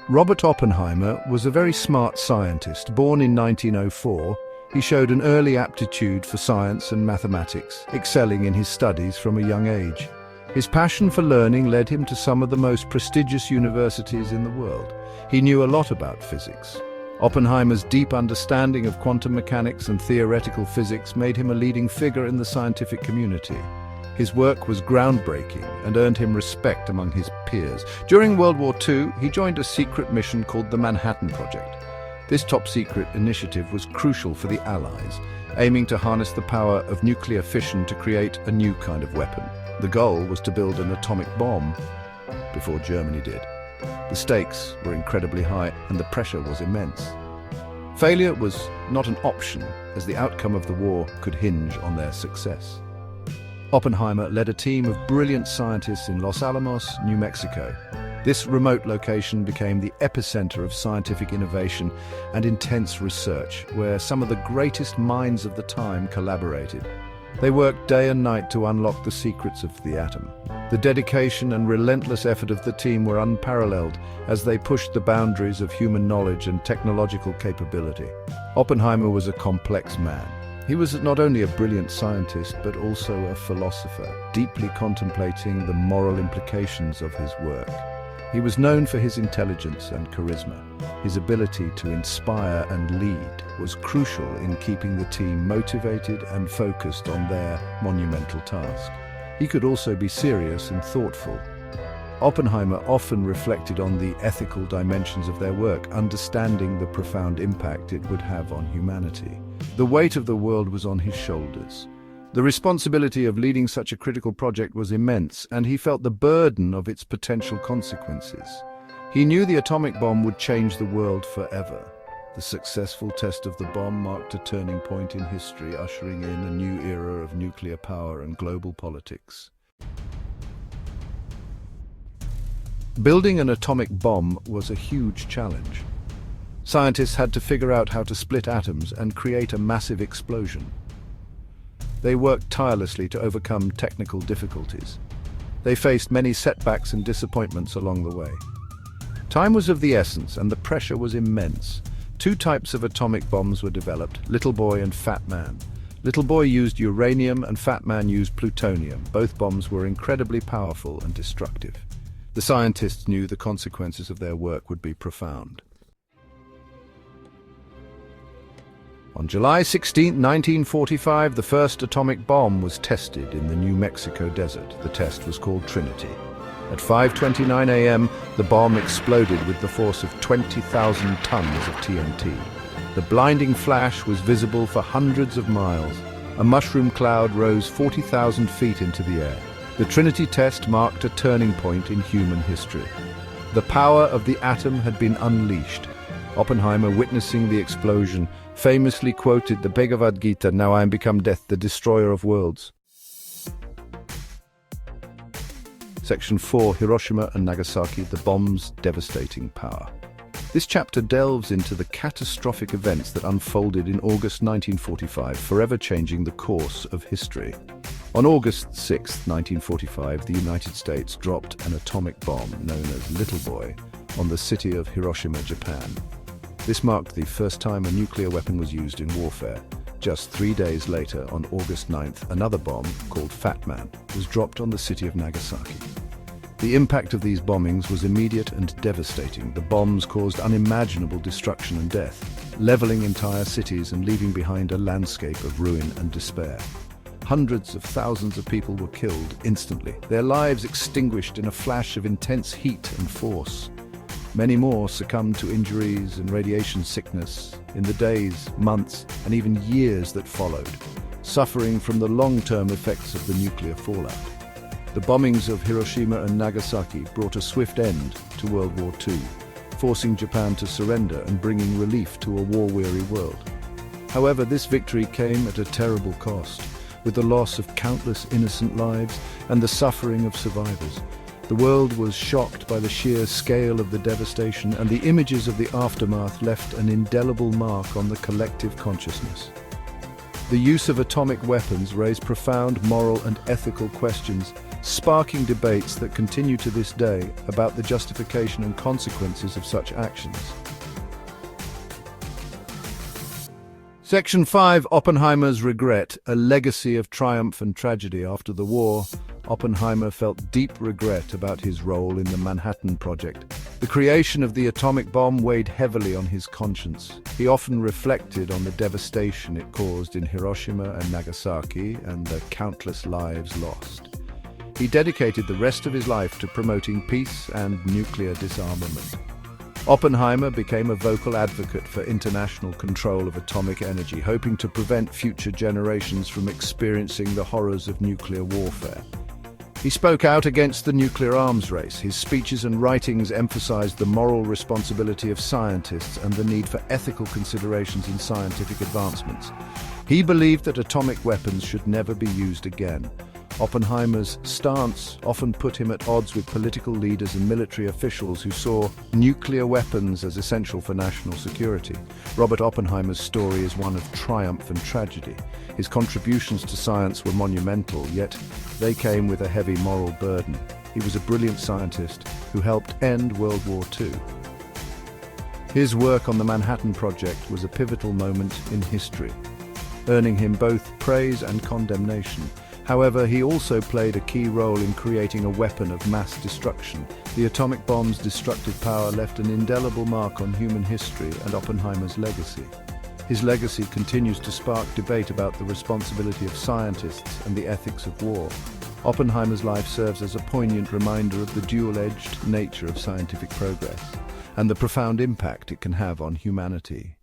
Robert Oppenheimer was a very smart scientist. Born in 1904, he showed an early aptitude for science and mathematics, excelling in his studies from a young age. His passion for learning led him to some of the most prestigious universities in the world. He knew a lot about physics. Oppenheimer's deep understanding of quantum mechanics and theoretical physics made him a leading figure in the scientific community. His work was groundbreaking and earned him respect among his peers. During World War II, he joined a secret mission called the Manhattan Project. This top-secret initiative was crucial for the Allies, aiming to harness the power of nuclear fission to create a new kind of weapon. The goal was to build an atomic bomb before Germany did. The stakes were incredibly high and the pressure was immense. Failure was not an option, as the outcome of the war could hinge on their success. Oppenheimer led a team of brilliant scientists in Los Alamos, New Mexico. This remote location became the epicenter of scientific innovation and intense research, where some of the greatest minds of the time collaborated. They worked day and night to unlock the secrets of the atom. The dedication and relentless effort of the team were unparalleled as they pushed the boundaries of human knowledge and technological capability. Oppenheimer was a complex man. He was not only a brilliant scientist, but also a philosopher, deeply contemplating the moral implications of his work. He was known for his intelligence and charisma. His ability to inspire and lead was crucial in keeping the team motivated and focused on their monumental task. He could also be serious and thoughtful. Oppenheimer often reflected on the ethical dimensions of their work, understanding the profound impact it would have on humanity. The weight of the world was on his shoulders. The responsibility of leading such a critical project was immense, and he felt the burden of its potential consequences. He knew the atomic bomb would change the world forever. The successful test of the bomb marked a turning point in history, ushering in a new era of nuclear power and global politics. Building an atomic bomb was a huge challenge. Scientists had to figure out how to split atoms and create a massive explosion. They worked tirelessly to overcome technical difficulties. They faced many setbacks and disappointments along the way. Time was of the essence, and the pressure was immense. Two types of atomic bombs were developed, Little Boy and Fat Man. Little Boy used uranium and Fat Man used plutonium. Both bombs were incredibly powerful and destructive. The scientists knew the consequences of their work would be profound. On July 16, 1945, the first atomic bomb was tested in the New Mexico desert. The test was called Trinity. At 5:29 a.m., the bomb exploded with the force of 20,000 tons of TNT. The blinding flash was visible for hundreds of miles. A mushroom cloud rose 40,000 feet into the air. The Trinity test marked a turning point in human history. The power of the atom had been unleashed. Oppenheimer, witnessing the explosion, famously quoted the Bhagavad Gita, "Now I am become death, the destroyer of worlds." Section 4, Hiroshima and Nagasaki, the bomb's devastating power. This chapter delves into the catastrophic events that unfolded in August 1945, forever changing the course of history. On August 6, 1945, the United States dropped an atomic bomb known as Little Boy on the city of Hiroshima, Japan. This marked the first time a nuclear weapon was used in warfare. Just 3 days later, on August 9th, another bomb, called Fat Man, was dropped on the city of Nagasaki. The impact of these bombings was immediate and devastating. The bombs caused unimaginable destruction and death, leveling entire cities and leaving behind a landscape of ruin and despair. Hundreds of thousands of people were killed instantly, their lives extinguished in a flash of intense heat and force. Many more succumbed to injuries and radiation sickness in the days, months, and even years that followed, suffering from the long-term effects of the nuclear fallout. The bombings of Hiroshima and Nagasaki brought a swift end to World War II, forcing Japan to surrender and bringing relief to a war-weary world. However, this victory came at a terrible cost, with the loss of countless innocent lives and the suffering of survivors. The world was shocked by the sheer scale of the devastation, and the images of the aftermath left an indelible mark on the collective consciousness. The use of atomic weapons raised profound moral and ethical questions, sparking debates that continue to this day about the justification and consequences of such actions. Section 5. Oppenheimer's regret, a legacy of triumph and tragedy. After the war, Oppenheimer felt deep regret about his role in the Manhattan Project. The creation of the atomic bomb weighed heavily on his conscience. He often reflected on the devastation it caused in Hiroshima and Nagasaki and the countless lives lost. He dedicated the rest of his life to promoting peace and nuclear disarmament. Oppenheimer became a vocal advocate for international control of atomic energy, hoping to prevent future generations from experiencing the horrors of nuclear warfare. He spoke out against the nuclear arms race. His speeches and writings emphasized the moral responsibility of scientists and the need for ethical considerations in scientific advancements. He believed that atomic weapons should never be used again. Oppenheimer's stance often put him at odds with political leaders and military officials who saw nuclear weapons as essential for national security. Robert Oppenheimer's story is one of triumph and tragedy. His contributions to science were monumental, yet they came with a heavy moral burden. He was a brilliant scientist who helped end World War II. His work on the Manhattan Project was a pivotal moment in history, earning him both praise and condemnation. However, he also played a key role in creating a weapon of mass destruction. The atomic bomb's destructive power left an indelible mark on human history and Oppenheimer's legacy. His legacy continues to spark debate about the responsibility of scientists and the ethics of war. Oppenheimer's life serves as a poignant reminder of the dual-edged nature of scientific progress and the profound impact it can have on humanity.